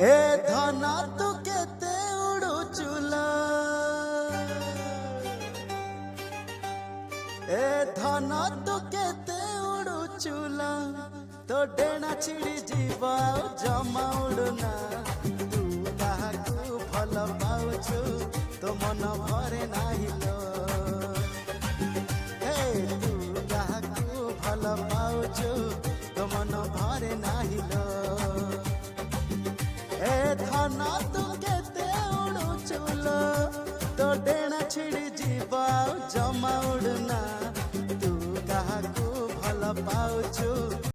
ए धना तू केते उड़ुचुला ए धना तू केते उड़ुचुला तो डेना छिड़ी जीवा जमा उड़ना तू काहाकू भल पाउछु तो मन भरे नाही लो तू काहाकू भल पाउछु तो मन भरे नाही लो ए धना तू केते उड़ुचुला तो डेना छिड़ी जीवा जमा उड़